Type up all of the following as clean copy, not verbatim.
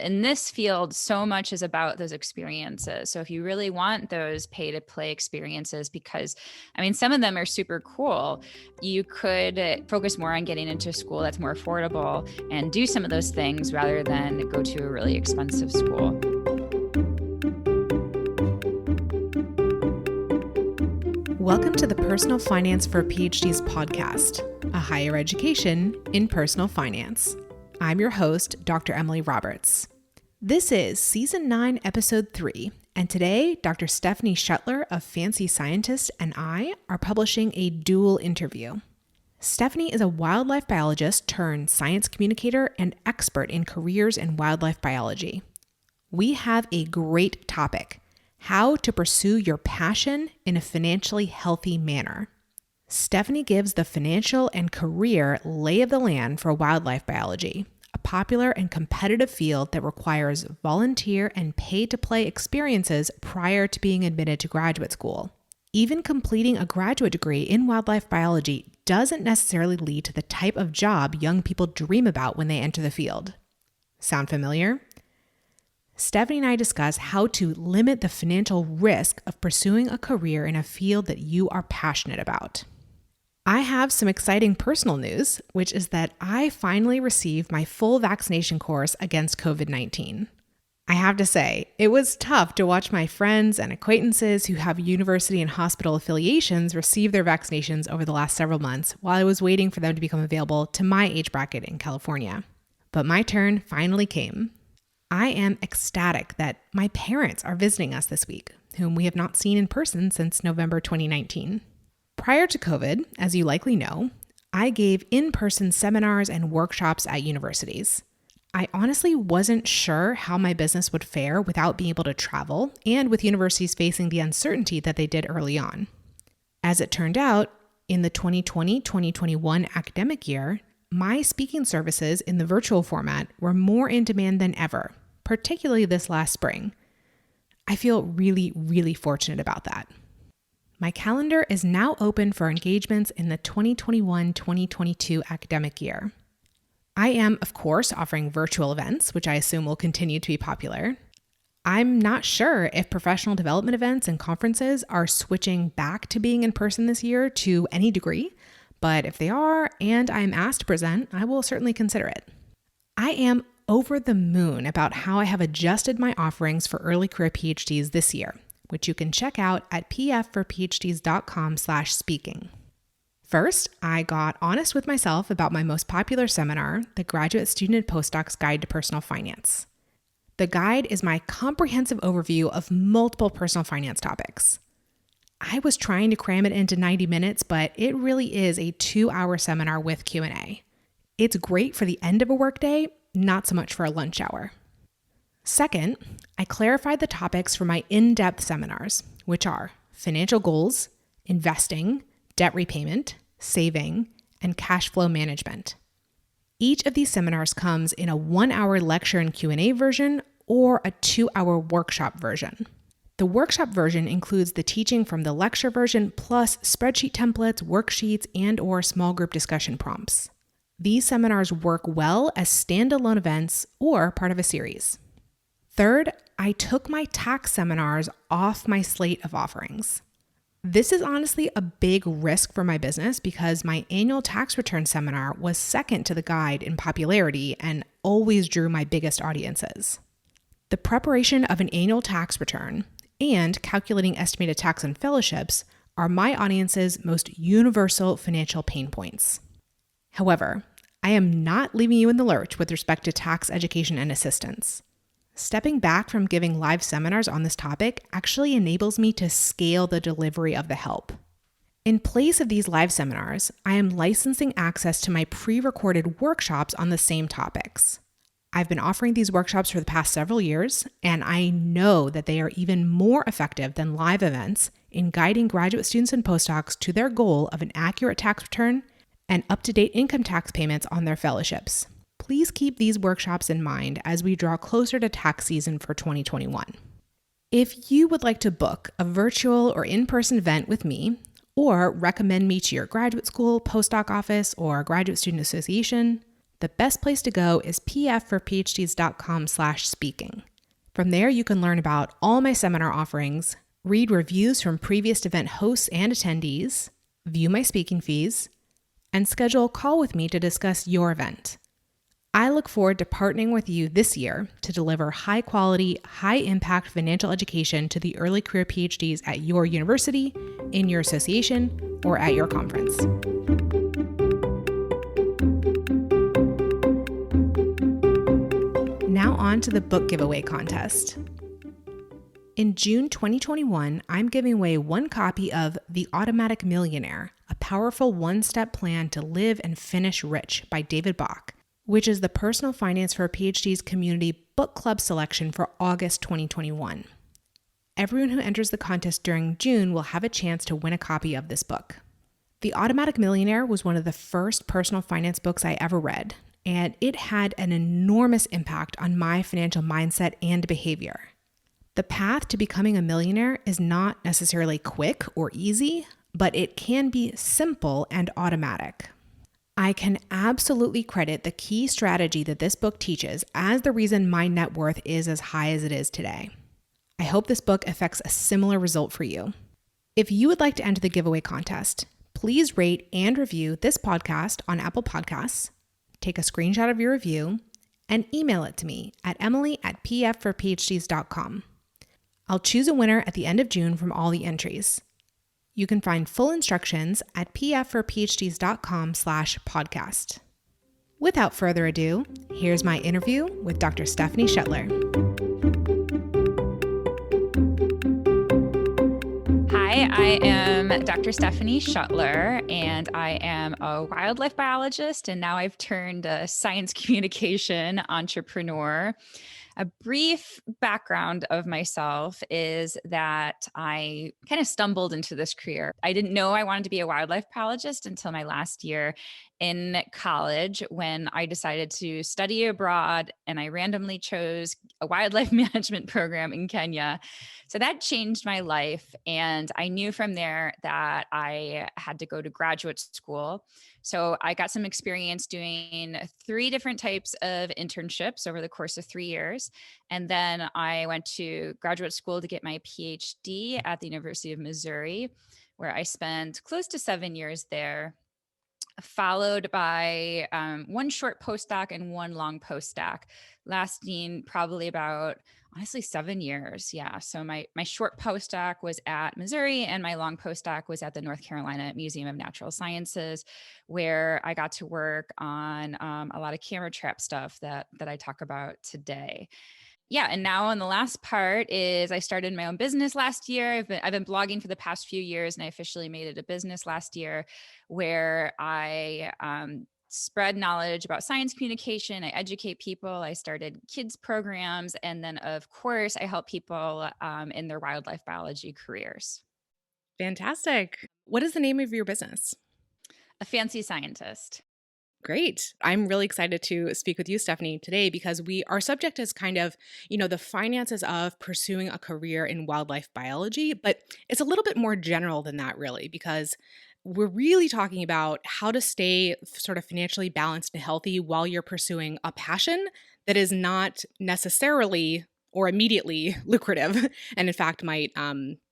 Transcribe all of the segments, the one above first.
In this field, so much is about those experiences. So if you really want those pay to play experiences, because some of them are super cool, you could focus more on getting into a school that's more affordable and do some of those things rather than go to a really expensive school. Welcome to the Personal Finance for PhDs podcast, a higher education in personal finance. I'm your host, Dr. Emily Roberts. This is Season 9, Episode 3, and today, Dr. Stephanie Schuttler of Fancy Scientist and I are publishing a dual interview. Stephanie is a wildlife biologist turned science communicator and expert in careers in wildlife biology. We have a great topic: how to pursue your passion in a financially healthy manner. Stephanie gives the financial and career lay of the land for wildlife biology, a popular and competitive field that requires volunteer and pay-to-play experiences prior to being admitted to graduate school. Even completing a graduate degree in wildlife biology doesn't necessarily lead to the type of job young people dream about when they enter the field. Sound familiar? Stephanie and I discuss how to limit the financial risk of pursuing a career in a field that you are passionate about. I have some exciting personal news, which is that I finally received my full vaccination course against COVID-19. I have to say, it was tough to watch my friends and acquaintances who have university and hospital affiliations receive their vaccinations over the last several months while I was waiting for them to become available to my age bracket in California. But my turn finally came. I am ecstatic that my parents are visiting us this week, whom we have not seen in person since November 2019. Prior to COVID, as you likely know, I gave in-person seminars and workshops at universities. I honestly wasn't sure how my business would fare without being able to travel and with universities facing the uncertainty that they did early on. As it turned out, in the 2020-2021 academic year, my speaking services in the virtual format were more in demand than ever, particularly this last spring. I feel really, really fortunate about that. My calendar is now open for engagements in the 2021-2022 academic year. I am, of course, offering virtual events, which I assume will continue to be popular. I'm not sure if professional development events and conferences are switching back to being in person this year to any degree, but if they are, and I am asked to present, I will certainly consider it. I am over the moon about how I have adjusted my offerings for early career PhDs this year, which you can check out at pfforphds.com/speaking. First, I got honest with myself about my most popular seminar, the Graduate Student and Postdoc's Guide to Personal Finance. The guide is my comprehensive overview of multiple personal finance topics. I was trying to cram it into 90 minutes, but it really is a 2-hour seminar with Q&A. It's great for the end of a workday, not so much for a lunch hour. Second, I clarified the topics for my in-depth seminars, which are financial goals, investing, debt repayment, saving, and cash flow management. Each of these seminars comes in a 1-hour lecture and Q&A version or a 2-hour workshop version. The workshop version includes the teaching from the lecture version plus spreadsheet templates, worksheets, and/or small group discussion prompts. These seminars work well as standalone events or part of a series. Third, I took my tax seminars off my slate of offerings. This is honestly a big risk for my business because my annual tax return seminar was second to the guide in popularity and always drew my biggest audiences. The preparation of an annual tax return and calculating estimated tax on fellowships are my audience's most universal financial pain points. However, I am not leaving you in the lurch with respect to tax education and assistance. Stepping back from giving live seminars on this topic actually enables me to scale the delivery of the help. In place of these live seminars, I am licensing access to my pre-recorded workshops on the same topics. I've been offering these workshops for the past several years, and I know that they are even more effective than live events in guiding graduate students and postdocs to their goal of an accurate tax return and up-to-date income tax payments on their fellowships. Please keep these workshops in mind as we draw closer to tax season for 2021. If you would like to book a virtual or in-person event with me, or recommend me to your graduate school, postdoc office, or graduate student association, the best place to go is pfforphds.com/speaking. From there, you can learn about all my seminar offerings, read reviews from previous event hosts and attendees, view my speaking fees, and schedule a call with me to discuss your event. I look forward to partnering with you this year to deliver high-quality, high-impact financial education to the early career PhDs at your university, in your association, or at your conference. Now on to the book giveaway contest. In June 2021, I'm giving away one copy of The Automatic Millionaire, a powerful one-step plan to live and finish rich by David Bach, which is the Personal Finance for PhDs community book club selection for August 2021. Everyone who enters the contest during June will have a chance to win a copy of this book. The Automatic Millionaire was one of the first personal finance books I ever read, and it had an enormous impact on my financial mindset and behavior. The path to becoming a millionaire is not necessarily quick or easy, but it can be simple and automatic. I can absolutely credit the key strategy that this book teaches as the reason my net worth is as high as it is today. I hope this book affects a similar result for you. If you would like to enter the giveaway contest, please rate and review this podcast on Apple Podcasts, take a screenshot of your review, and email it to me at emily@pfforphds.com. I'll choose a winner at the end of June from all the entries. You can find full instructions at pfforphds.com/podcast. Without further ado, here's my interview with Dr. Stephanie Schuttler. Hi, I am Dr. Stephanie Schuttler, and I am a wildlife biologist, and now I've turned a science communication entrepreneur. A brief background of myself is that I kind of stumbled into this career. I didn't know I wanted to be a wildlife biologist until my last year in college when I decided to study abroad, and I randomly chose a wildlife management program in Kenya. So that changed my life. And I knew from there that I had to go to graduate school. So I got some experience doing 3 different types of internships over the course of 3 years. And then I went to graduate school to get my PhD at the University of Missouri, where I spent close to 7 years there, followed by 1 short postdoc and 1 long postdoc, lasting probably about, honestly, 7 years. Yeah. So my short postdoc was at Missouri, and my long postdoc was at the North Carolina Museum of Natural Sciences, where I got to work on a lot of camera trap stuff that I talk about today. Yeah. And now on the last part is I started my own business last year. I've been blogging for the past few years, and I officially made it a business last year, where I spread knowledge about science communication. I educate people. I started kids programs. And then, of course, I help people in their wildlife biology careers. Fantastic. What is the name of your business? A Fancy Scientist. Great. I'm really excited to speak with you, Stephanie, today because our subject is kind of, the finances of pursuing a career in wildlife biology, but it's a little bit more general than that, really, because we're really talking about how to stay sort of financially balanced and healthy while you're pursuing a passion that is not necessarily or immediately lucrative. And in fact, might,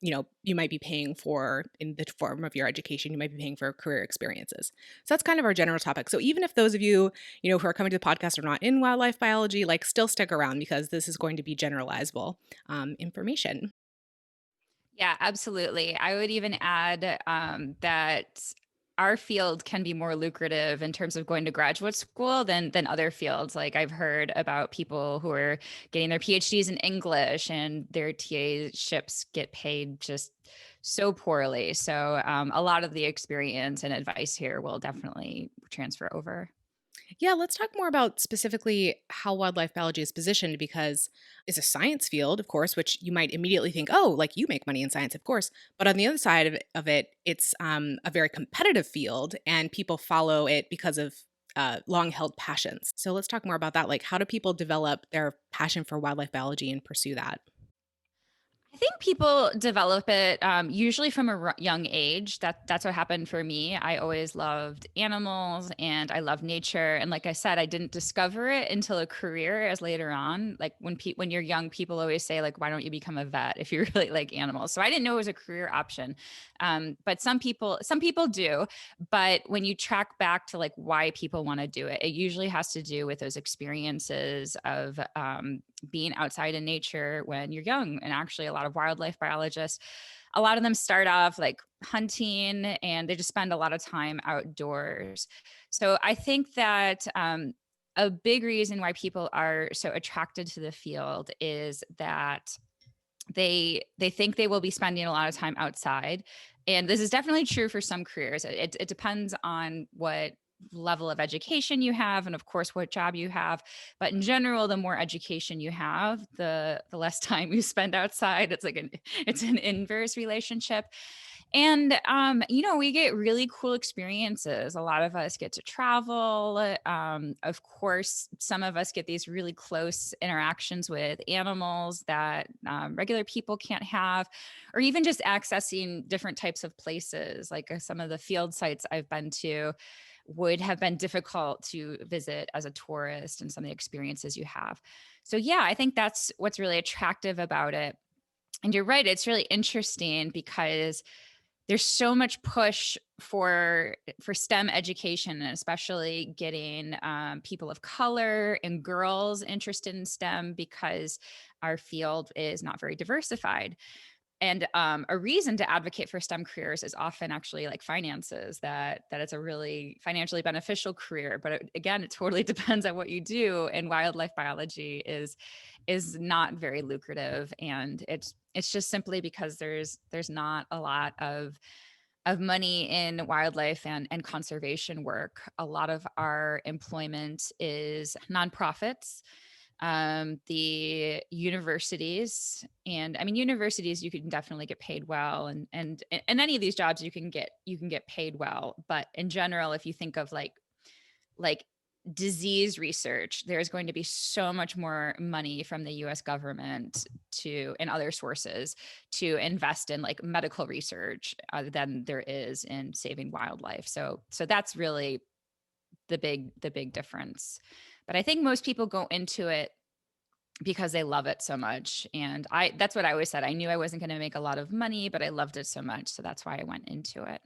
you might be paying for, in the form of your education, you might be paying for career experiences. So that's kind of our general topic. So even if those of you, who are coming to the podcast are not in wildlife biology, still stick around because this is going to be generalizable information. Yeah, absolutely. I would even add that our field can be more lucrative in terms of going to graduate school than other fields. Like I've heard about people who are getting their PhDs in English and their TA-ships get paid just so poorly. So a lot of the experience and advice here will definitely transfer over. Yeah, let's talk more about specifically how wildlife biology is positioned because it's a science field, of course, which you might immediately think, oh, you make money in science, of course. But on the other side of it, it's a very competitive field and people follow it because of long-held passions. So let's talk more about that. How do people develop their passion for wildlife biology and pursue that? I I think people develop it usually from a young age. That's what happened for me. I always loved animals and I love nature. And like I said, I didn't discover it until a career as later on. Like when you're young, people always say like, why don't you become a vet if you really like animals? So I didn't know it was a career option. But some people do. But when you track back to like why people want to do it, it usually has to do with those experiences of being outside in nature when you're young. And actually, a lot of wildlife biologists, a lot of them start off like hunting and they just spend a lot of time outdoors. So I think that a big reason why people are so attracted to the field is that they think they will be spending a lot of time outside, and this is definitely true for some careers. It depends on what level of education you have and of course what job you have, but in general the more education you have, the less time you spend outside. It's an inverse relationship. And we get really cool experiences. A lot of us get to travel. Of course, some of us get these really close interactions with animals that regular people can't have, or even just accessing different types of places. Like some of the field sites I've been to would have been difficult to visit as a tourist, and some of the experiences you have. So yeah, I think that's what's really attractive about it. And you're right, it's really interesting because there's so much push for STEM education, and especially getting people of color and girls interested in STEM because our field is not very diversified. And a reason to advocate for STEM careers is often actually like finances, that it's a really financially beneficial career. But again, it totally depends on what you do. And wildlife biology is not very lucrative, and it's just simply because there's not a lot of money in wildlife and conservation work. A lot of our employment is nonprofits, the universities. And I mean, universities, you can definitely get paid well. And any of these jobs you can get paid well. But in general, if you think of like disease research, there's going to be so much more money from the US government to and other sources to invest in like medical research than there is in saving wildlife. So that's really the big difference. But I think most people go into it because they love it so much. And that's what I always said. I knew I wasn't going to make a lot of money, but I loved it so much. So that's why I went into it.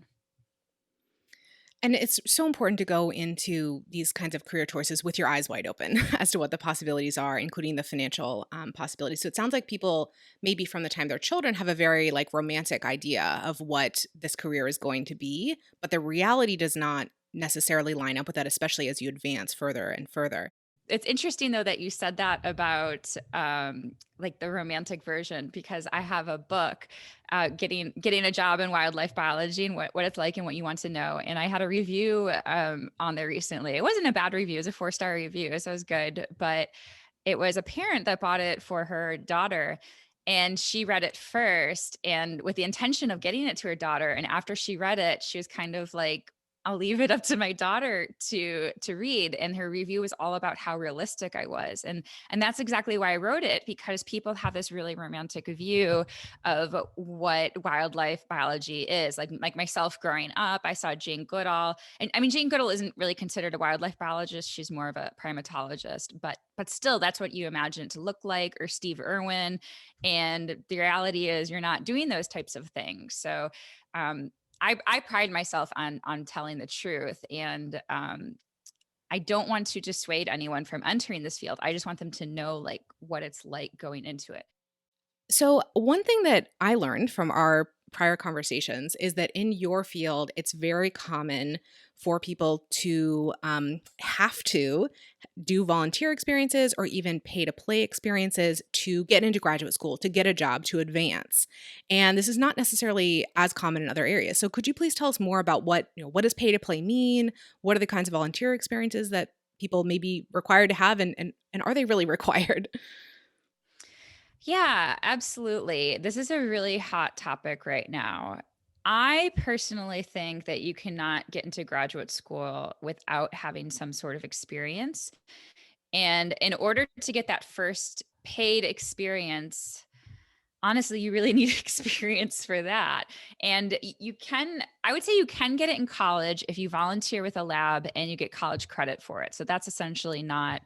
And it's so important to go into these kinds of career choices with your eyes wide open as to what the possibilities are, including the financial possibilities. So it sounds like people, maybe from the time they're children, have a very like romantic idea of what this career is going to be, but the reality does not necessarily line up with that, especially as you advance further and further. It's interesting though that you said that about like the romantic version, because I have a book, getting a job in wildlife biology and what it's like and what you want to know. And I had a review on there recently. It wasn't a bad review; it was a 4-star review, so it was good. But it was a parent that bought it for her daughter. And she read it first and with the intention of getting it to her daughter. And after she read it, she was kind of like, I'll leave it up to my daughter to read. And her review was all about how realistic I was. And that's exactly why I wrote it, because people have this really romantic view of what wildlife biology is. Like myself growing up, I saw Jane Goodall. And I mean, Jane Goodall isn't really considered a wildlife biologist. She's more of a primatologist, but still that's what you imagine it to look like, or Steve Irwin. And the reality is you're not doing those types of things. So I pride myself on telling the truth, and I don't want to dissuade anyone from entering this field. I just want them to know like what it's like going into it. So, one thing that I learned from our prior conversations is that in your field, it's very common for people to have to do volunteer experiences or even pay to play experiences to get into graduate school, to get a job, to advance. And this is not necessarily as common in other areas. So, could you please tell us more about what does pay to play mean? What are the kinds of volunteer experiences that people may be required to have, and are they really required? Yeah, absolutely. This is a really hot topic right now. I personally think that you cannot get into graduate school without having some sort of experience. And in order to get that first paid experience, honestly, you really need experience for that. And I would say you can get it in college if you volunteer with a lab and you get college credit for it. So that's essentially not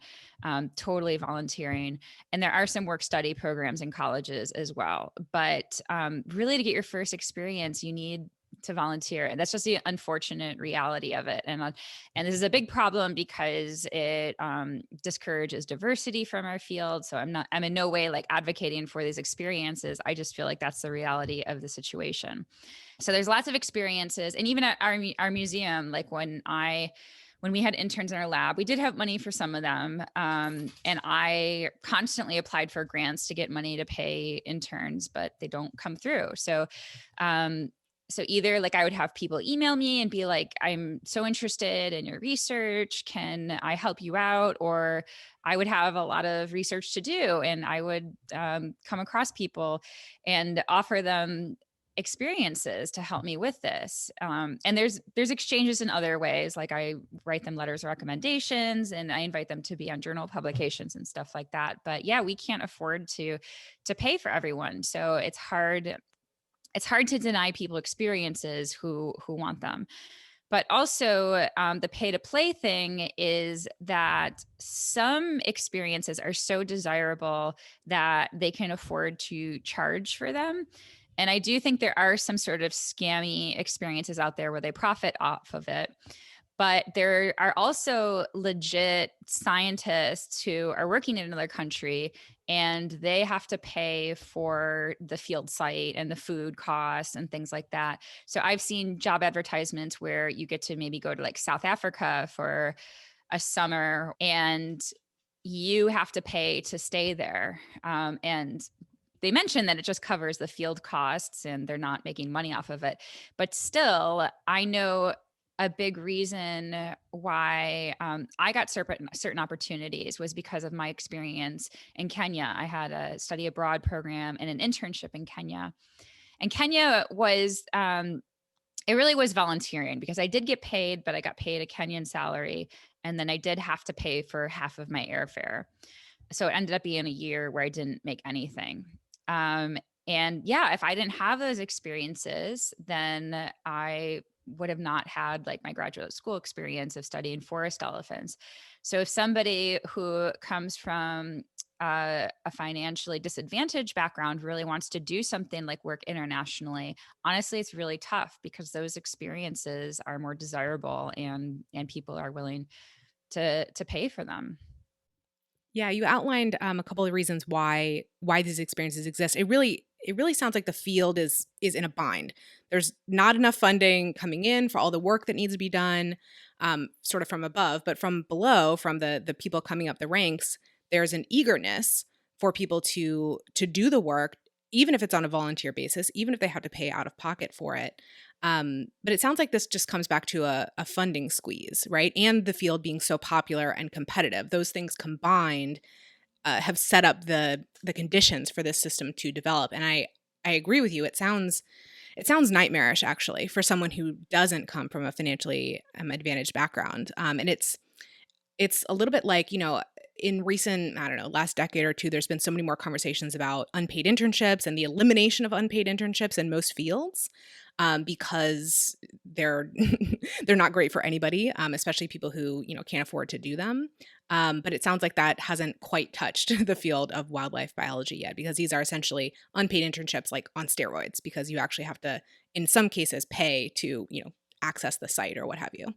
totally volunteering. And there are some work study programs in colleges as well. But really, to get your first experience, you need to volunteer, and that's just the unfortunate reality of it. And this is a big problem because it discourages diversity from our field. So I'm in no way like advocating for these experiences. I just feel like that's the reality of the situation. So there's lots of experiences, and even at our museum, like when we had interns in our lab, we did have money for some of them. And I constantly applied for grants to get money to pay interns, but they don't come through. Um, so either like I would have people email me and be like, I'm so interested in your research. Can I help you out? Or I would have a lot of research to do, and I would come across people and offer them experiences to help me with this. And there's exchanges in other ways. Like I write them letters of recommendations and I invite them to be on journal publications and stuff like that. But yeah, we can't afford to pay for everyone. So it's hard to deny people experiences who want them. But also, the pay to play thing is that some experiences are so desirable that they can afford to charge for them. And I do think there are some sort of scammy experiences out there where they profit off of it. But there are also legit scientists who are working in another country and they have to pay for the field site and the food costs and things like that. So I've seen job advertisements where you get to maybe go to like South Africa for a summer and you have to pay to stay there. And they mentioned that it just covers the field costs and they're not making money off of it. But still, I know a big reason why I got certain opportunities was because of my experience in Kenya. I had a study abroad program and an internship in Kenya. And Kenya it really was volunteering because I did get paid, but I got paid a Kenyan salary. And then I did have to pay for half of my airfare. So it ended up being a year where I didn't make anything. And yeah, if I didn't have those experiences, then I would have not had like my graduate school experience of studying forest elephants. So if somebody who comes from a financially disadvantaged background really wants to do something like work internationally, honestly, it's really tough because those experiences are more desirable and people are willing to pay for them. Yeah, you outlined a couple of reasons why these experiences exist. It really sounds like the field is in a bind. There's not enough funding coming in for all the work that needs to be done, sort of from above, but from below, from the people coming up the ranks, there's an eagerness for people to do the work, even if it's on a volunteer basis, even if they have to pay out of pocket for it. But it sounds like this just comes back to a funding squeeze, right? And the field being so popular and competitive. Those things combined have set up the conditions for this system to develop. And I agree with you. It sounds nightmarish, actually, for someone who doesn't come from a financially advantaged background. And it's a little bit like, in recent, I don't know, last decade or two, there's been so many more conversations about unpaid internships and the elimination of unpaid internships in most fields, because they're they're not great for anybody, especially people who can't afford to do them. But it sounds like that hasn't quite touched the field of wildlife biology yet, because these are essentially unpaid internships, like on steroids, because you actually have to, in some cases, pay to access the site or what have you.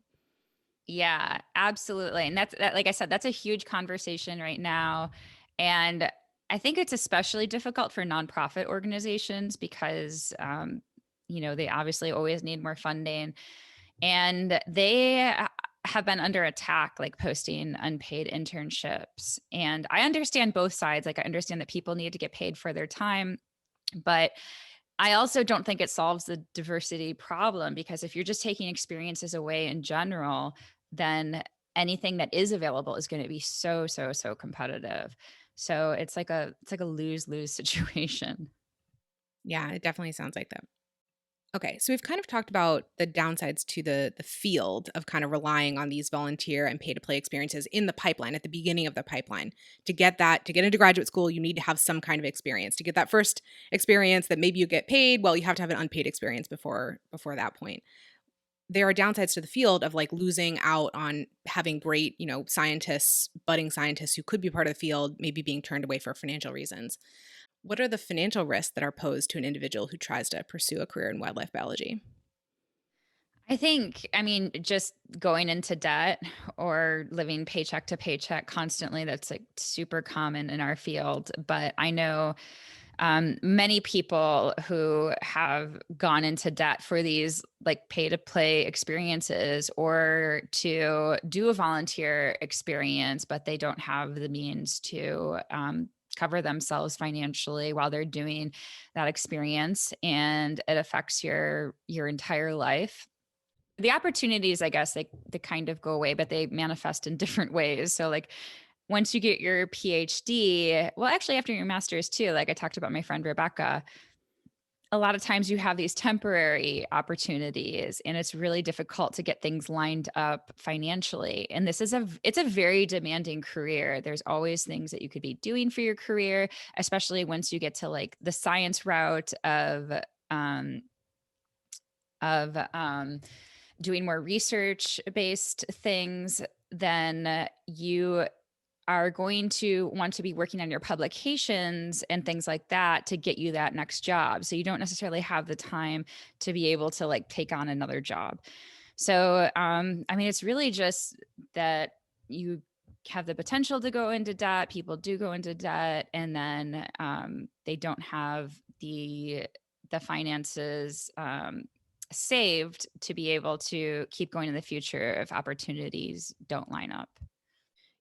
Yeah, absolutely. And that, like I said, that's a huge conversation right now. And I think it's especially difficult for nonprofit organizations because, they obviously always need more funding. And they have been under attack, like posting unpaid internships. And I understand both sides. Like, I understand that people need to get paid for their time. But I also don't think it solves the diversity problem because if you're just taking experiences away in general, then anything that is available is going to be so, so, so competitive. So it's like a lose-lose situation. Yeah, it definitely sounds like that. Okay, so we've kind of talked about the downsides to the field of kind of relying on these volunteer and pay to play experiences in the pipeline at the beginning of the pipeline. To get into graduate school, you need to have some kind of experience. To get that first experience that maybe you get paid, well, you have to have an unpaid experience before that point. There are downsides to the field of like losing out on having great, scientists, budding scientists who could be part of the field, maybe being turned away for financial reasons. What are the financial risks that are posed to an individual who tries to pursue a career in wildlife biology? I mean, just going into debt or living paycheck to paycheck constantly, that's like super common in our field. But I know many people who have gone into debt for these like pay to play experiences or to do a volunteer experience, but they don't have the means to cover themselves financially while they're doing that experience, and it affects your entire life. The opportunities, I guess, they kind of go away, but they manifest in different ways. So like once you get your PhD, well, actually after your master's too, like I talked about my friend Rebecca, a lot of times you have these temporary opportunities and it's really difficult to get things lined up financially. And it's a very demanding career. There's always things that you could be doing for your career, especially once you get to like the science route um of doing more research based things. Then you are going to want to be working on your publications and things like that to get you that next job. So you don't necessarily have the time to be able to like take on another job. So, I mean, it's really just that you have the potential to go into debt. People do go into debt, and then they don't have the finances saved to be able to keep going in the future if opportunities don't line up.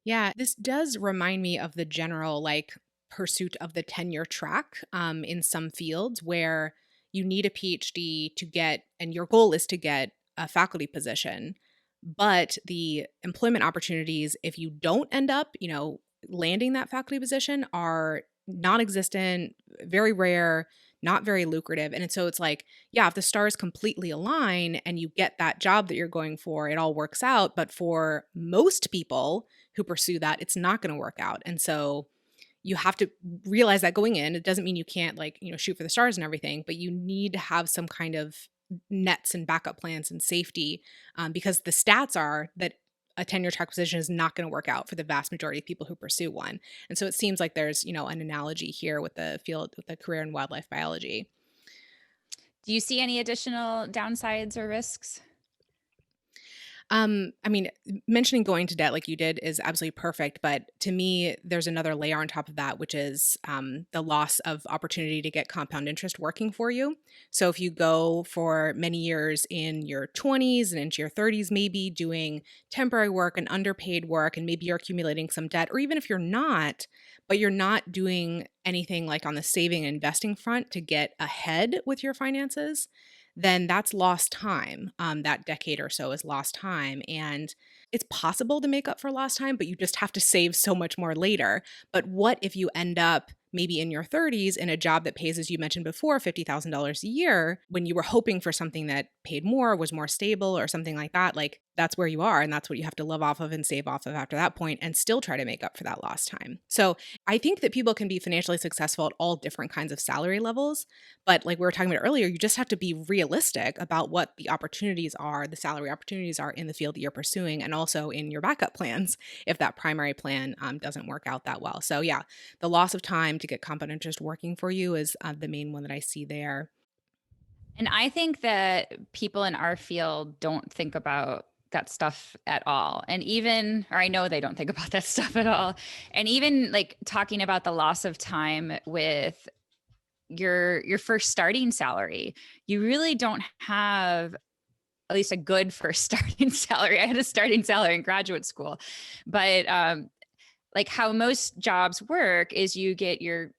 Yeah, this does remind me of the general like pursuit of the tenure track in some fields where you need a PhD to get, and your goal is to get a faculty position. But the employment opportunities, if you don't end up, landing that faculty position, are non existent, very rare, not very lucrative. And so it's like, yeah, if the stars completely align and you get that job that you're going for, it all works out. But for most people, who pursue that, it's not going to work out. And so you have to realize that going in. It doesn't mean you can't like, shoot for the stars and everything, but you need to have some kind of nets and backup plans and safety, because the stats are that a tenure track position is not going to work out for the vast majority of people who pursue one. And so it seems like there's, an analogy here with the field, with the career in wildlife biology. Do you see any additional downsides or risks? I mean, mentioning going to debt like you did is absolutely perfect. But to me, there's another layer on top of that, which is the loss of opportunity to get compound interest working for you. So if you go for many years in your 20s and into your 30s, maybe doing temporary work and underpaid work, and maybe you're accumulating some debt, or even if you're not, but you're not doing anything like on the saving and investing front to get ahead with your finances, then that's lost time. That decade or so is lost time. And it's possible to make up for lost time, but you just have to save so much more later. But what if you end up maybe in your 30s in a job that pays, as you mentioned before, $50,000 a year, when you were hoping for something that paid more, was more stable, or something like that? Like that's where you are. And that's what you have to live off of and save off of after that point and still try to make up for that lost time. So I think that people can be financially successful at all different kinds of salary levels. But like we were talking about earlier, you just have to be realistic about what the opportunities are, the salary opportunities are in the field that you're pursuing, and also in your backup plans if that primary plan doesn't work out that well. So yeah, the loss of time to get compound interest working for you is the main one that I see there. And I think that people in our field don't think about that stuff at all. And even, or I know they don't think about that stuff at all. And even like talking about the loss of time with your first starting salary, you really don't have at least a good first starting salary. I had a starting salary in graduate school, but like how most jobs work is you get your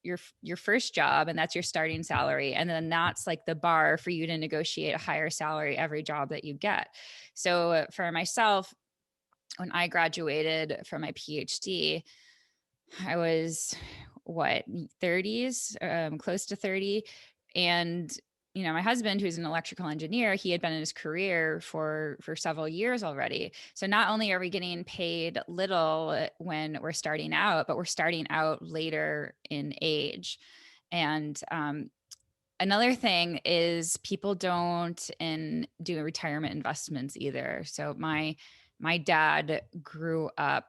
first job and that's your starting salary, and then that's like the bar for you to negotiate a higher salary every job that you get. So for myself, when I graduated from my PhD, I was what, 30s, close to 30, and my husband, who's an electrical engineer, he had been in his career for several years already. So not only are we getting paid little when we're starting out, but we're starting out later in age. And another thing is people don't do retirement investments either. So my dad grew up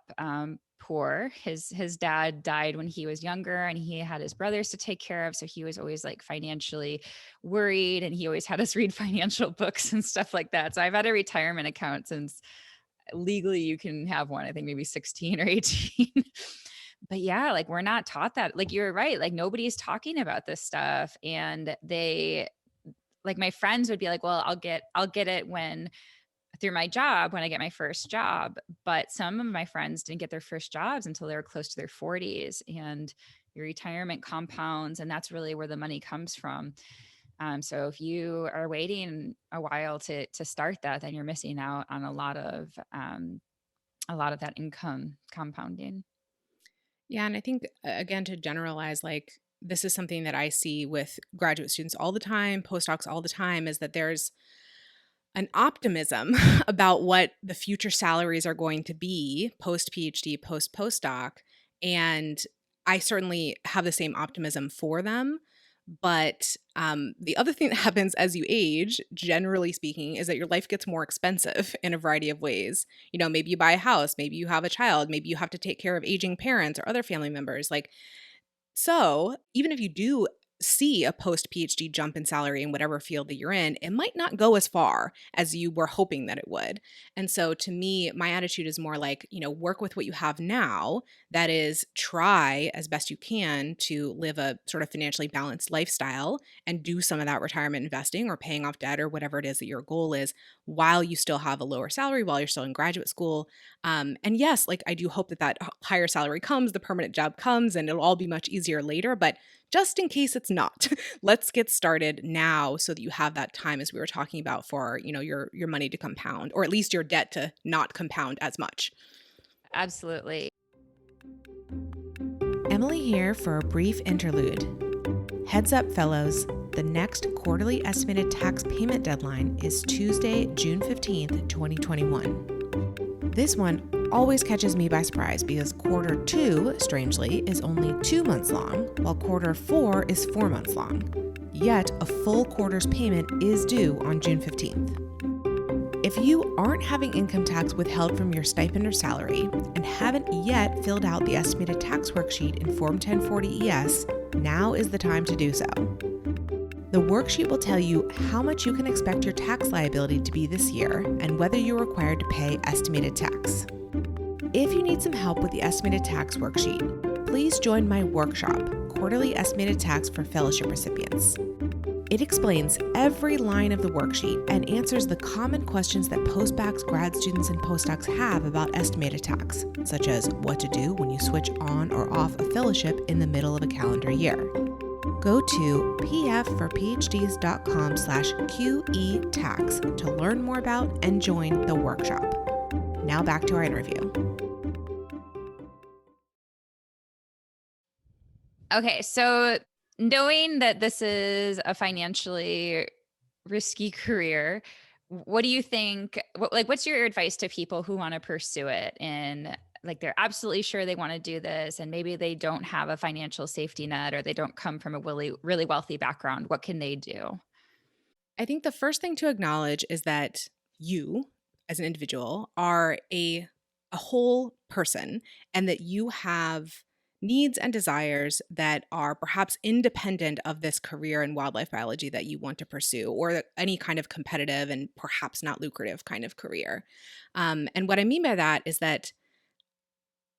poor. His dad died when he was younger, and he had his brothers to take care of. So he was always like financially worried, and he always had us read financial books and stuff like that. So I've had a retirement account since legally you can have one, I think maybe 16 or 18. But yeah, like we're not taught that. Like you're right. Like nobody's talking about this stuff. And like my friends would be like, well, I'll get it through my job when I get my first job. But some of my friends didn't get their first jobs until they were close to their 40s, and your retirement compounds. And that's really where the money comes from. So if you are waiting a while to start that, then you're missing out on a lot of that income compounding. Yeah. And I think, again, to generalize, like this is something that I see with graduate students all the time, postdocs all the time, is that there's an optimism about what the future salaries are going to be post PhD, post postdoc. And I certainly have the same optimism for them. But the other thing that happens as you age, generally speaking, is that your life gets more expensive in a variety of ways. Maybe you buy a house, maybe you have a child, maybe you have to take care of aging parents or other family members. So even if you do see a post PhD jump in salary in whatever field that you're in, it might not go as far as you were hoping that it would. And so to me, my attitude is more like, work with what you have now. That is, try as best you can to live a sort of financially balanced lifestyle and do some of that retirement investing or paying off debt or whatever it is that your goal is, while you still have a lower salary, while you're still in graduate school. And yes, like I do hope that higher salary comes, the permanent job comes, and it'll all be much easier later. But just in case it's not, let's get started now so that you have that time, as we were talking about, for your money to compound, or at least your debt to not compound as much. Absolutely. Emily here for a brief interlude. Heads up, fellows, the next quarterly estimated tax payment deadline is Tuesday, June 15th, 2021. This one always catches me by surprise because quarter 2, strangely, is only 2 months long, while quarter 4 is 4 months long. Yet a full quarter's payment is due on June 15th. If you aren't having income tax withheld from your stipend or salary and haven't yet filled out the estimated tax worksheet in Form 1040-ES, now is the time to do so. The worksheet will tell you how much you can expect your tax liability to be this year and whether you're required to pay estimated tax. If you need some help with the estimated tax worksheet, please join my workshop, Quarterly Estimated Tax for Fellowship Recipients. It explains every line of the worksheet and answers the common questions that postbacs, grad students, and postdocs have about estimated tax, such as what to do when you switch on or off a fellowship in the middle of a calendar year. Go to pfforphds.com/QE-tax to learn more about and join the workshop. Now back to our interview. Okay, so knowing that this is a financially risky career, what do you think? What's your advice to people who want to pursue it, and like they're absolutely sure they want to do this, and maybe they don't have a financial safety net, or they don't come from a really wealthy background? What can they do? I think the first thing to acknowledge is that you, as an individual, are a whole person, and that you have needs and desires that are perhaps independent of this career in wildlife biology that you want to pursue, or any kind of competitive and perhaps not lucrative kind of career. And what I mean by that is that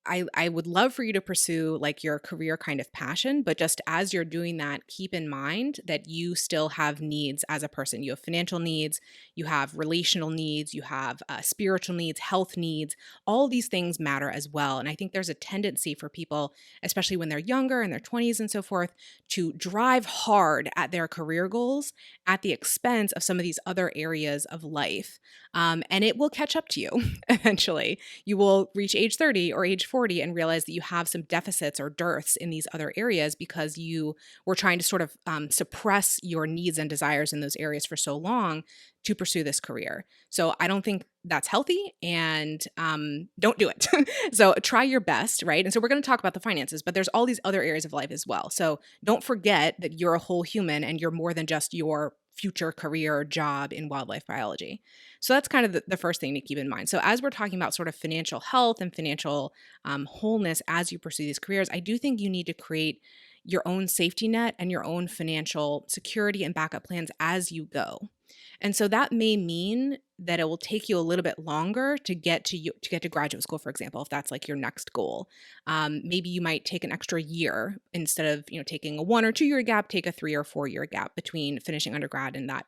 I would love for you to pursue like your career kind of passion, but just as you're doing that, keep in mind that you still have needs as a person. You have financial needs, you have relational needs, you have spiritual needs, health needs. All these things matter as well. And I think there's a tendency for people, especially when they're younger, in their 20s and so forth, to drive hard at their career goals at the expense of some of these other areas of life. And it will catch up to you eventually. You will reach age 30 or age 40 and realize that you have some deficits or dearths in these other areas because you were trying to sort of suppress your needs and desires in those areas for so long to pursue this career. So I don't think that's healthy, and don't do it. So try your best, right? And so we're going to talk about the finances, but there's all these other areas of life as well. So don't forget that you're a whole human and you're more than just your future career or job in wildlife biology. So that's kind of the first thing to keep in mind. So as we're talking about sort of financial health and financial wholeness as you pursue these careers, I do think you need to create your own safety net and your own financial security and backup plans as you go. And so that may mean that it will take you a little bit longer to get to graduate school, for example, if that's like your next goal. Maybe you might take an extra year instead of taking a 1 or 2 year gap, take a 3 or 4 year gap between finishing undergrad and that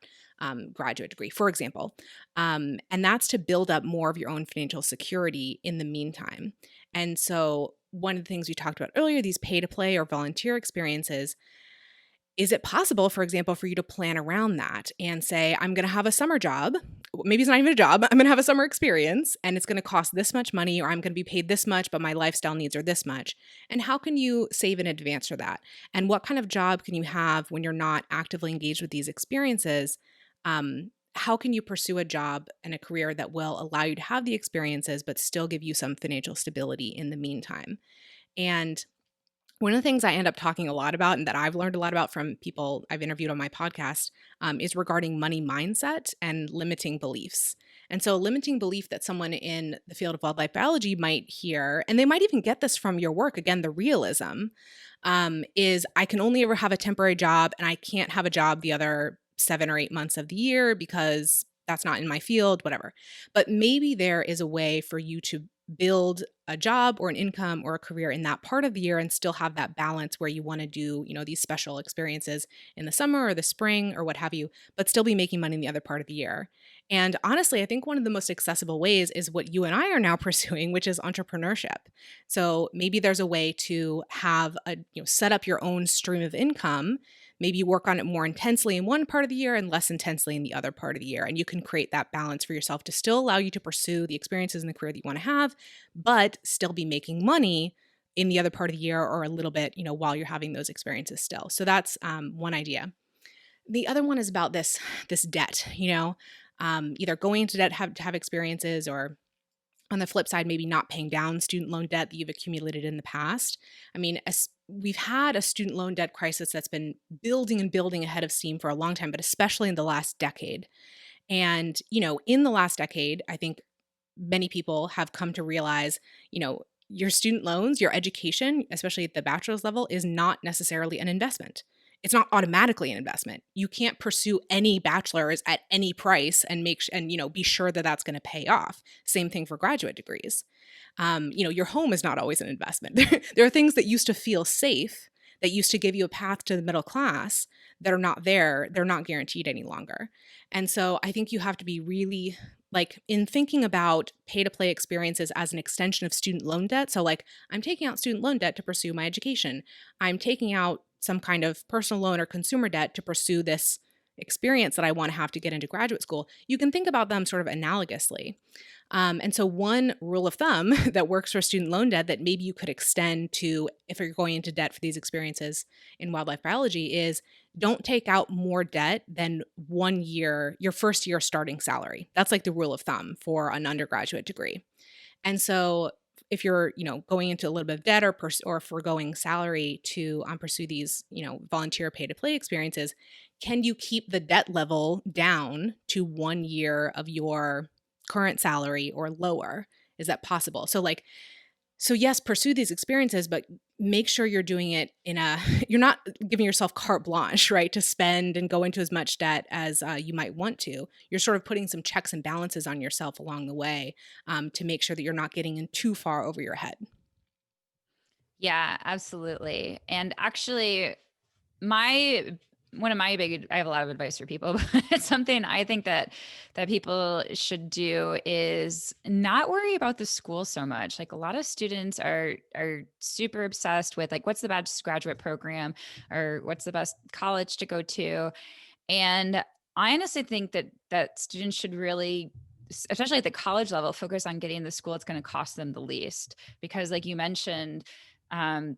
graduate degree, for example. And that's to build up more of your own financial security in the meantime. And so one of the things we talked about earlier, these pay-to-play or volunteer experiences, is it possible, for example, for you to plan around that and say, I'm going to have a summer job. Maybe it's not even a job. I'm going to have a summer experience and it's going to cost this much money, or I'm going to be paid this much, but my lifestyle needs are this much. And how can you save in advance for that? And what kind of job can you have when you're not actively engaged with these experiences? How can you pursue a job and a career that will allow you to have the experiences, but still give you some financial stability in the meantime? And one of the things I end up talking a lot about, and that I've learned a lot about from people I've interviewed on my podcast, is regarding money mindset and limiting beliefs. And so a limiting belief that someone in the field of wildlife biology might hear, and they might even get this from your work, again, the realism, is I can only ever have a temporary job and I can't have a job the other 7 or 8 months of the year because that's not in my field, whatever. But maybe there is a way for you to build a job or an income or a career in that part of the year and still have that balance where you want to do, these special experiences in the summer or the spring or what have you, but still be making money in the other part of the year. And honestly, I think one of the most accessible ways is what you and I are now pursuing, which is entrepreneurship. So maybe there's a way to have set up your own stream of income. Maybe you work on it more intensely in one part of the year and less intensely in the other part of the year. And you can create that balance for yourself to still allow you to pursue the experiences in the career that you want to have, but still be making money in the other part of the year or a little bit, while you're having those experiences still. So that's one idea. The other one is about this debt, either going into debt to have experiences, or on the flip side, maybe not paying down student loan debt that you've accumulated in the past. I mean, we've had a student loan debt crisis that's been building and building ahead of steam for a long time, but especially in the last decade. And, in the last decade, I think many people have come to realize, your student loans, your education, especially at the bachelor's level, is not necessarily an investment. It's not automatically an investment. You can't pursue any bachelor's at any price and be sure that that's going to pay off. Same thing for graduate degrees. Your home is not always an investment. There are things that used to feel safe, that used to give you a path to the middle class, that are not there. They're not guaranteed any longer. And so I think you have to be really, in thinking about pay-to-play experiences as an extension of student loan debt. So I'm taking out student loan debt to pursue my education. I'm taking out some kind of personal loan or consumer debt to pursue this experience that I want to have to get into graduate school. You can think about them sort of analogously. And so one rule of thumb that works for student loan debt that maybe you could extend to if you're going into debt for these experiences in wildlife biology is don't take out more debt than 1 year, your first year starting salary. That's like the rule of thumb for an undergraduate degree. And so if you're, going into a little bit of debt or foregoing salary to pursue these, volunteer pay-to-play experiences, can you keep the debt level down to 1 year of your current salary or lower? Is that possible? So yes, pursue these experiences, but make sure you're doing it you're not giving yourself carte blanche, right, to spend and go into as much debt as you might want to. You're sort of putting some checks and balances on yourself along the way to make sure that you're not getting in too far over your head. Yeah, absolutely. And actually, I have a lot of advice for people, but it's something I think that people should do is not worry about the school so much. Like a lot of students are super obsessed with what's the best graduate program or what's the best college to go to. And I honestly think that students should really especially at the college level, focus on getting the school that's going to cost them the least. Because like you mentioned, um,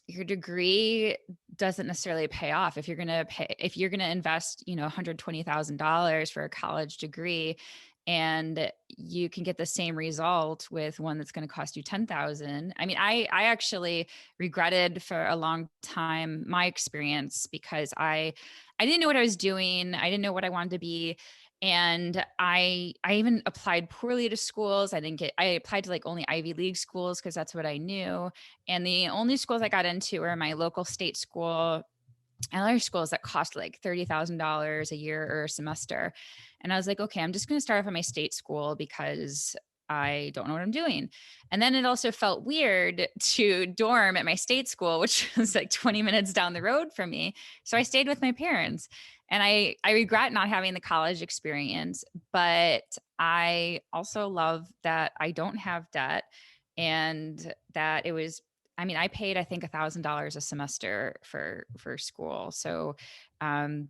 your degree doesn't necessarily pay off if you're going to invest, $120,000 for a college degree, and you can get the same result with one that's going to cost you 10,000. I mean, I actually regretted for a long time my experience because I didn't know what I was doing. I didn't know what I wanted to be. And I even applied poorly to schools. I applied to like only Ivy League schools because that's what I knew. And the only schools I got into were my local state school and other schools that cost like $30,000 a year or a semester. And I was like, okay, I'm just going to start off at my state school because I don't know what I'm doing. And then it also felt weird to dorm at my state school, which was like 20 minutes down the road from me. So I stayed with my parents. And I regret not having the college experience, but I also love that I don't have debt and that it was, I mean, I paid, I think, $1,000 a semester for school. So, um,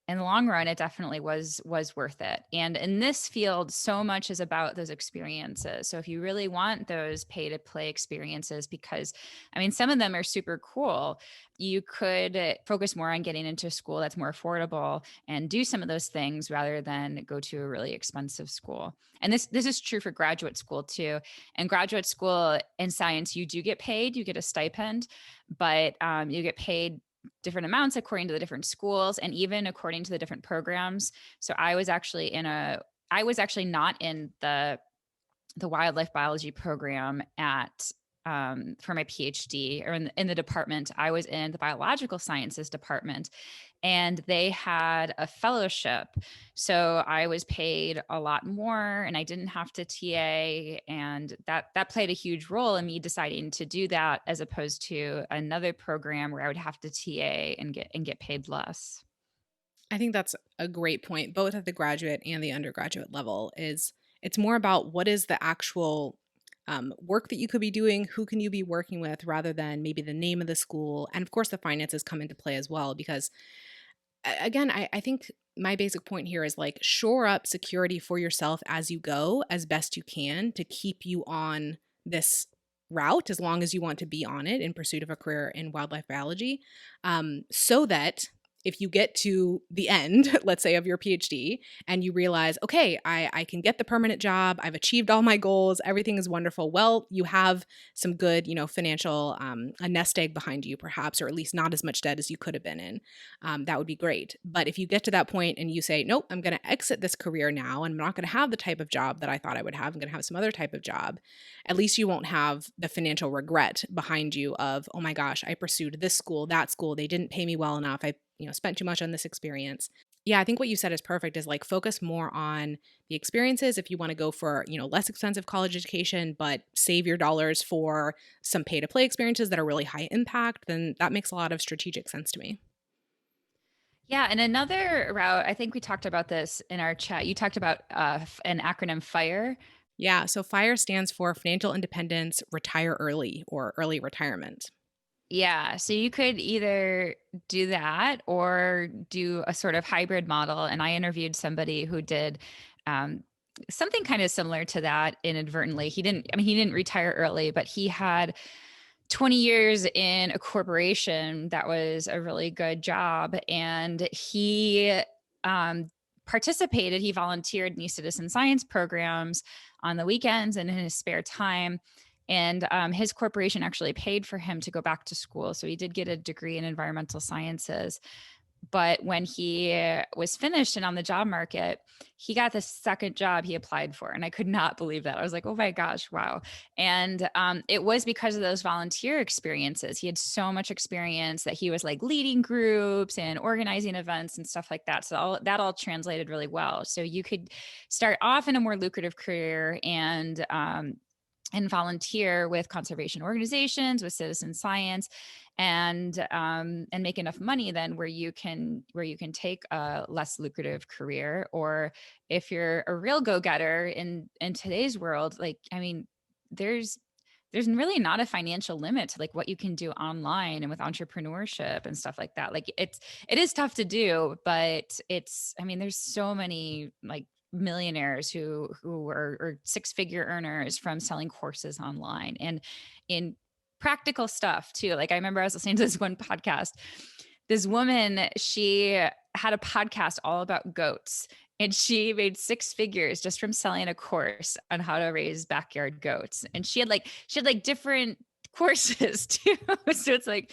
in the long run, it definitely was worth it. And in this field, so much is about those experiences. So if you really want those pay to play experiences, because I mean, some of them are super cool, you could focus more on getting into a school that's more affordable and do some of those things rather than go to a really expensive school. And this is true for graduate school too. And graduate school in science, you do get paid, you get a stipend, but you get paid different amounts according to the different schools and even according to the different programs. So I was actually not in the wildlife biology program at for my PhD or in the department. I was in the biological sciences department, and they had a fellowship. So I was paid a lot more and I didn't have to TA. And that played a huge role in me deciding to do that as opposed to another program where I would have to TA and get paid less. I think that's a great point, both at the graduate and the undergraduate level. Is it's more about what is the actual work that you could be doing, who can you be working with, rather than maybe the name of the school. And of course, the finances come into play as well, because again, I think my basic point here is like shore up security for yourself as you go as best you can to keep you on this route as long as you want to be on it in pursuit of a career in wildlife biology, so that if you get to the end, let's say, of your PhD and you realize, okay, I can get the permanent job, I've achieved all my goals, everything is wonderful. Well, you have some good, financial, a nest egg behind you, perhaps, or at least not as much debt as you could have been in. That would be great. But if you get to that point and you say, nope, I'm going to exit this career now, and I'm not going to have the type of job that I thought I would have, I'm going to have some other type of job, at least you won't have the financial regret behind you of, oh my gosh, I pursued this school, that school, they didn't pay me well enough, I spent too much on this experience. Yeah, I think what you said is perfect, is like focus more on the experiences if you want to go for, less expensive college education, but save your dollars for some pay to play experiences that are really high impact, then that makes a lot of strategic sense to me. Yeah, and another route, I think we talked about this in our chat. You talked about an acronym FIRE. Yeah, so FIRE stands for Financial Independence, Retire Early, or Early Retirement. Yeah. So you could either do that or do a sort of hybrid model. And I interviewed somebody who did um, something kind of similar to that inadvertently. He didn't retire early, but he had 20 years in a corporation that was a really good job. And he um, he volunteered in these citizen science programs on the weekends and in his spare time. And his corporation actually paid for him to go back to school. So he did get a degree in environmental sciences. But when he was finished and on the job market, he got the second job he applied for. And I could not believe that. I was like, oh my gosh, wow. And it was because of those volunteer experiences. He had so much experience that he was like leading groups and organizing events and stuff like that. So that all translated really well. So you could start off in a more lucrative career and volunteer with conservation organizations, with citizen science, and make enough money then where you can take a less lucrative career. Or if you're a real go-getter in today's world, like, I mean, there's really not a financial limit to like what you can do online and with entrepreneurship and stuff like that. Like it is tough to do, but I mean, there's so many like millionaires who are six-figure earners from selling courses online, and in practical stuff too. Like I remember I was listening to this one podcast. This woman, she had a podcast all about goats, and she made six figures just from selling a course on how to raise backyard goats. And she had like different courses too. So it's like,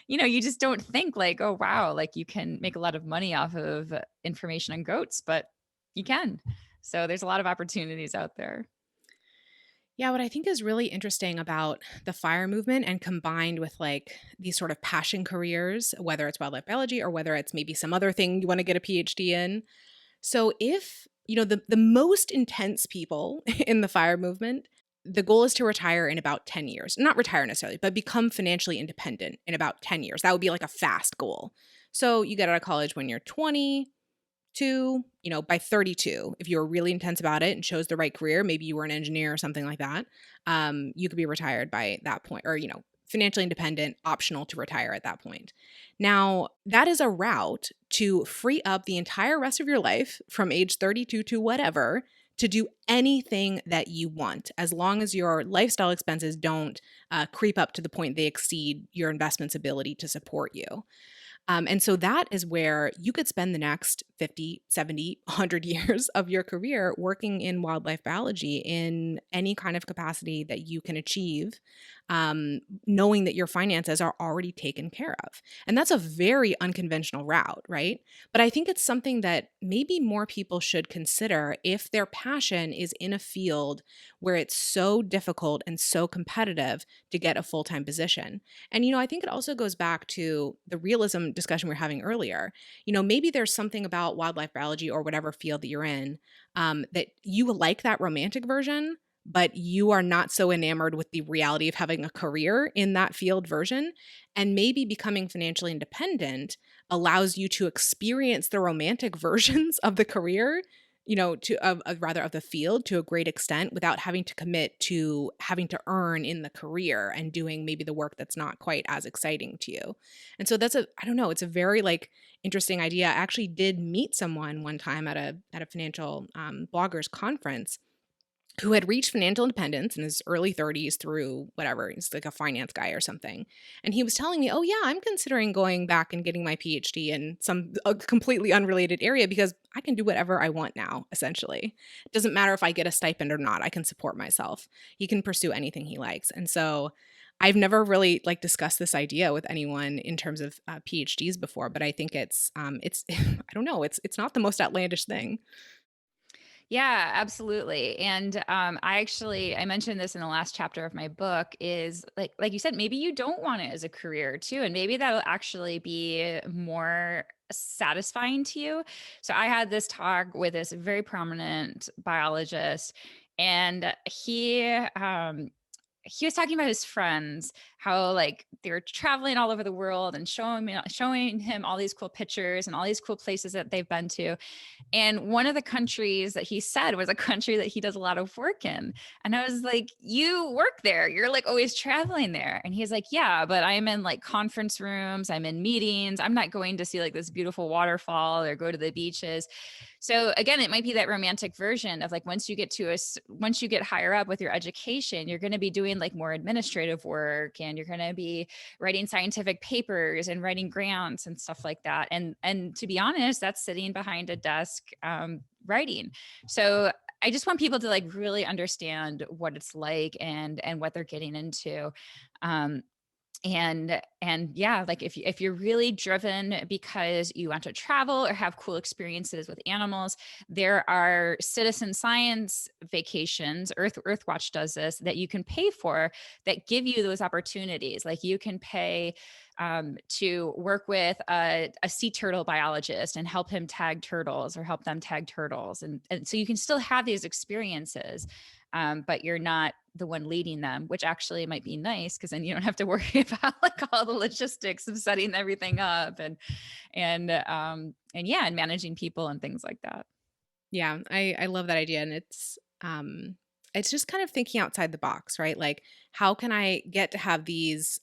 you just don't think like, oh wow, like you can make a lot of money off of information on goats, but you can. So there's a lot of opportunities out there. Yeah, what I think is really interesting about the FIRE movement and combined with like these sort of passion careers, whether it's wildlife biology or whether it's maybe some other thing you want to get a PhD in. So if, the most intense people in the FIRE movement, the goal is to retire in about 10 years. Not retire necessarily, but become financially independent in about 10 years. That would be like a fast goal. So you get out of college when you're 20, by 32, if you were really intense about it and chose the right career, maybe you were an engineer or something like that, you could be retired by that point, or, financially independent, optional to retire at that point. Now, that is a route to free up the entire rest of your life from age 32 to whatever to do anything that you want, as long as your lifestyle expenses don't creep up to the point they exceed your investment's ability to support you. And so that is where you could spend the next 50, 70, 100 years of your career working in wildlife biology in any kind of capacity that you can achieve, knowing that your finances are already taken care of. And that's a very unconventional route, right? But I think it's something that maybe more people should consider if their passion is in a field where it's so difficult and so competitive to get a full-time position. And, I think it also goes back to the realism discussion we were having earlier. Maybe there's something about wildlife biology or whatever field that you're in that you like that romantic version, but you are not so enamored with the reality of having a career in that field version. And maybe becoming financially independent allows you to experience the romantic versions of the career, of the field to a great extent without having to commit to having to earn in the career and doing maybe the work that's not quite as exciting to you. And so I don't know, it's a very interesting idea. I actually did meet someone one time at a financial bloggers conference who had reached financial independence in his early 30s through whatever, he's like a finance guy or something. And he was telling me, oh yeah, I'm considering going back and getting my PhD in a completely unrelated area because I can do whatever I want now, essentially. It doesn't matter if I get a stipend or not, I can support myself. He can pursue anything he likes. And so I've never really discussed this idea with anyone in terms of PhDs before, but I think it's I don't know, it's not the most outlandish thing. Yeah, absolutely. And I mentioned this in the last chapter of my book is like you said, maybe you don't want it as a career too. And maybe that'll actually be more satisfying to you. So I had this talk with this very prominent biologist, and he was talking about his friends, how they were traveling all over the world and showing him all these cool pictures and all these cool places that they've been to. And one of the countries that he said was a country that he does a lot of work in. And I was like, you work there. You're always traveling there. And he's like, yeah, but I'm in conference rooms. I'm in meetings. I'm not going to see this beautiful waterfall or go to the beaches. So again, it might be that romantic version of once you get higher up with your education, you're going to be doing more administrative work, and you're going to be writing scientific papers and writing grants and stuff like that. And to be honest, that's sitting behind a desk writing. So I just want people to really understand what it's like and what they're getting into. And yeah, if you're really driven because you want to travel or have cool experiences with animals, there are citizen science vacations. Earthwatch does this, that you can pay for, that give you those opportunities. You can pay to work with a sea turtle biologist and help him tag turtles or help them tag turtles. And so you can still have these experiences, but you're not the one leading them, which actually might be nice because then you don't have to worry about all the logistics of setting everything up and managing people and things like that. Yeah, I love that idea. And it's just kind of thinking outside the box, right? How can I get to have this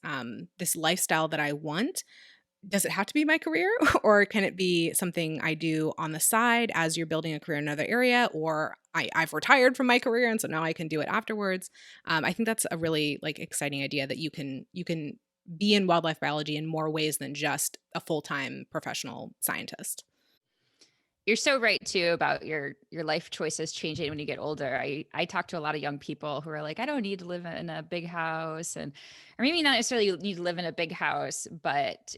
lifestyle that I want, does it have to be my career or can it be something I do on the side as you're building a career in another area, or I've retired from my career and so now I can do it afterwards. I think that's a really like exciting idea that you can be in wildlife biology in more ways than just a full-time professional scientist. You're so right too about your life choices changing when you get older. I talk to a lot of young people who are like, I don't need to live in a big house, and or maybe not necessarily you need to live in a big house, but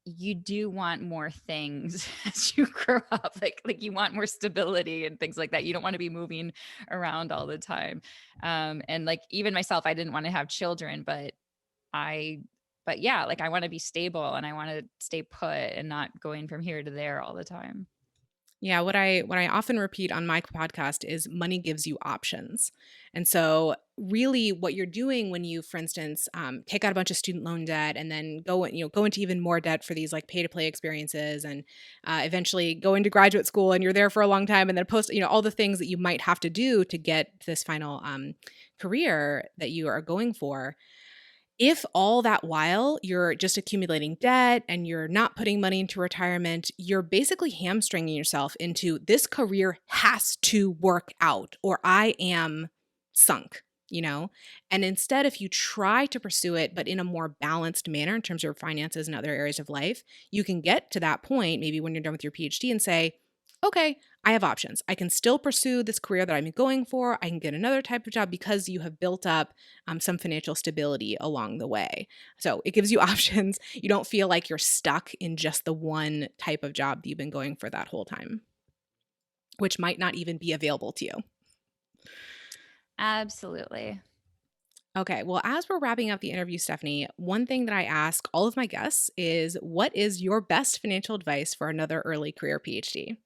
you do want more things as you grow up. Like you want more stability and things like that. You don't want to be moving around all the time. And like even myself, I didn't want to have children, I but yeah, like I want to be stable and I want to stay put and not going from here to there all the time. Yeah, what I often repeat on my podcast is money gives you options. And so really what you're doing when you, for instance, take out a bunch of student loan debt and then go into even more debt for these like pay to play experiences and eventually go into graduate school and you're there for a long time and then all the things that you might have to do to get this final career that you are going for. If all that while you're just accumulating debt and you're not putting money into retirement, you're basically hamstringing yourself into this career has to work out or I am sunk. And instead, if you try to pursue it, but in a more balanced manner in terms of your finances and other areas of life, you can get to that point, maybe when you're done with your PhD and say, okay, I have options. I can still pursue this career that I'm going for. I can get another type of job because you have built up some financial stability along the way. So it gives you options. You don't feel like you're stuck in just the one type of job that you've been going for that whole time, which might not even be available to you. Absolutely. Okay, well, as we're wrapping up the interview, Stephanie, one thing that I ask all of my guests is what is your best financial advice for another early career PhD?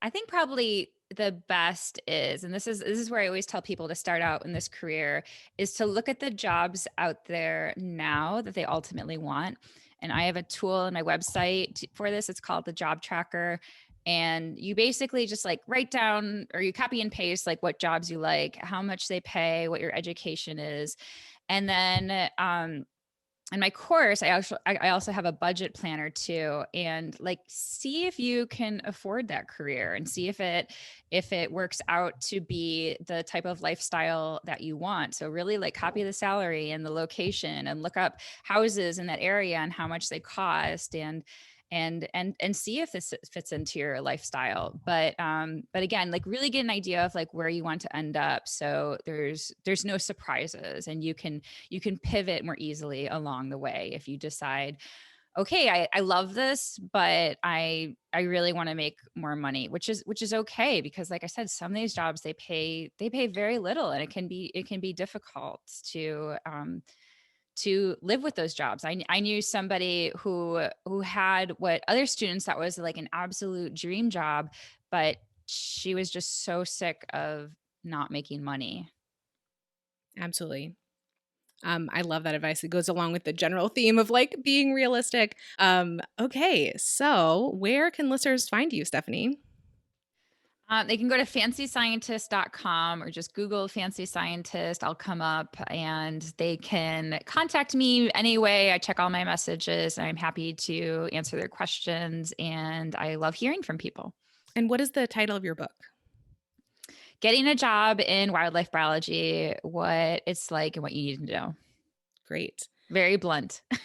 I think probably the best is, and this is where I always tell people to start out in this career, is to look at the jobs out there now that they ultimately want. And I have a tool on my website for this. It's called the Job Tracker. And you basically just like write down or you copy and paste like what jobs you like, how much they pay, what your education is. And then in my course, I also have a budget planner too, and like see if you can afford that career and see if it works out to be the type of lifestyle that you want. So really like copy the salary and the location and look up houses in that area and how much they cost and see if this fits into your lifestyle. But again, like really get an idea of like where you want to end up. So there's no surprises and you can pivot more easily along the way if you decide, okay, I love this, but I really want to make more money, which is okay. Because like I said, some of these jobs, they pay very little and it can be difficult to live with those jobs. I knew somebody who had what other students that was like an absolute dream job, but she was just so sick of not making money. Absolutely. I love that advice. It goes along with the general theme of like being realistic. Okay, so where can listeners find you, Stephanie? They can go to fancyscientist.com or just Google Fancy Scientist. I'll come up and they can contact me anyway. I check all my messages. I'm happy to answer their questions and I love hearing from people. And what is the title of your book? Getting a job in wildlife biology, what it's like and what you need to know. Great. Very blunt. Well,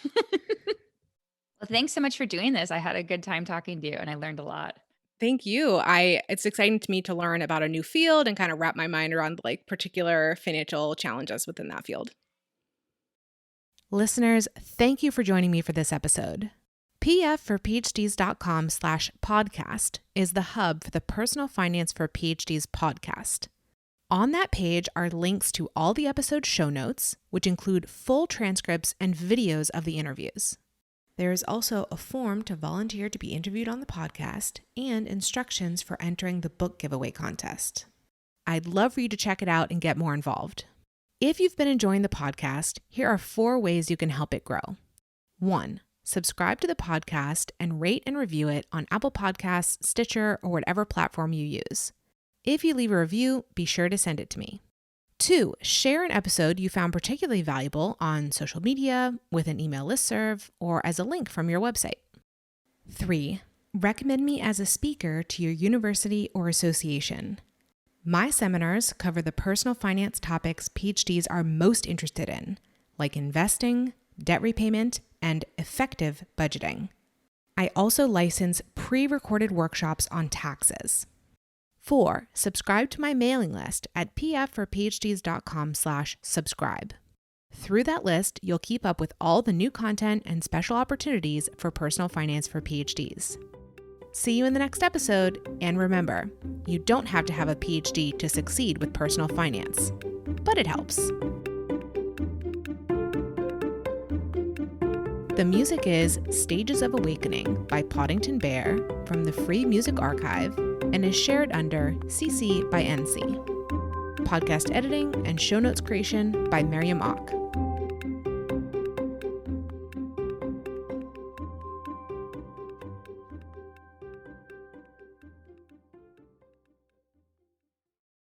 thanks so much for doing this. I had a good time talking to you and I learned a lot. Thank you. It's exciting to me to learn about a new field and kind of wrap my mind around like particular financial challenges within that field. Listeners, thank you for joining me for this episode. pfforphds.com/podcast is the hub for the Personal Finance for PhDs podcast. On that page are links to all the episode show notes, which include full transcripts and videos of the interviews. There is also a form to volunteer to be interviewed on the podcast and instructions for entering the book giveaway contest. I'd love for you to check it out and get more involved. If you've been enjoying the podcast, here are 4 ways you can help it grow. 1, subscribe to the podcast and rate and review it on Apple Podcasts, Stitcher, or whatever platform you use. If you leave a review, be sure to send it to me. 2, share an episode you found particularly valuable on social media, with an email listserv, or as a link from your website. 3, recommend me as a speaker to your university or association. My seminars cover the personal finance topics PhDs are most interested in, like investing, debt repayment, and effective budgeting. I also license pre-recorded workshops on taxes. 4, subscribe to my mailing list at pfforphds.com/subscribe. Through that list, you'll keep up with all the new content and special opportunities for personal finance for PhDs. See you in the next episode, and remember, you don't have to have a PhD to succeed with personal finance, but it helps. The music is Stages of Awakening by Poddington Bear from the Free Music Archive and is shared under CC by NC. Podcast editing and show notes creation by Miriam Ock.